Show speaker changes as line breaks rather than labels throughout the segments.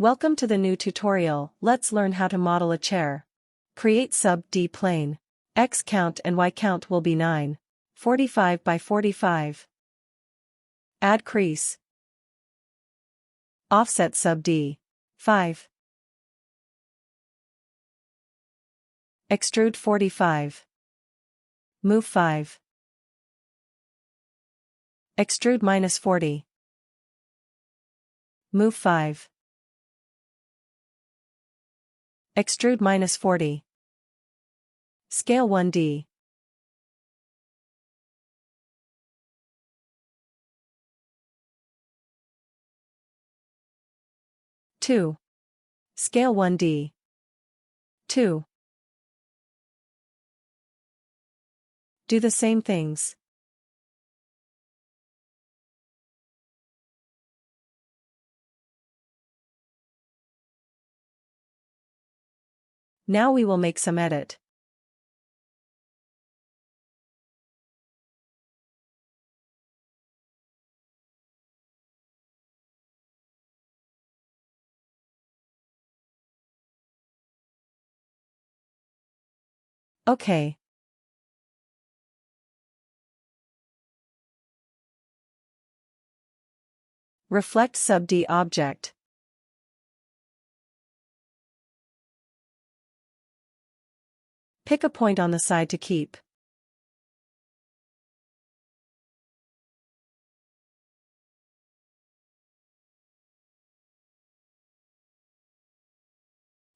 Welcome to the new tutorial. Let's learn how to model a chair. Create sub D plane. X count and Y count will be 9. 45 by 45. Add crease. Offset sub D. 5. Extrude 45. Move 5. Extrude -40. Move 5. Extrude -40. Scale 1D. Two. Scale 1D. 2. Do the same things. Now we will make some edit. Okay. Reflect sub D object. Pick a point on the side to keep.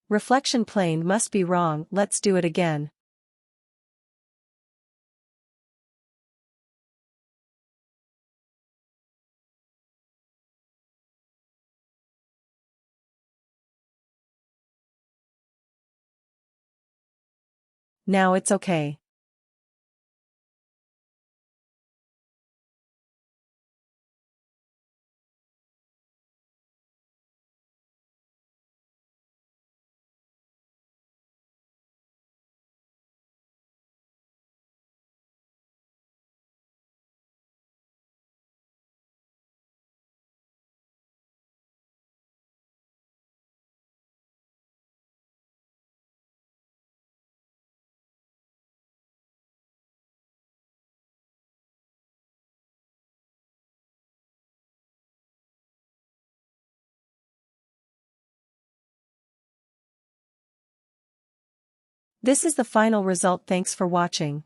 Reflection plane must be wrong. Let's do it again. Now it's okay. This is the final result. Thanks for watching.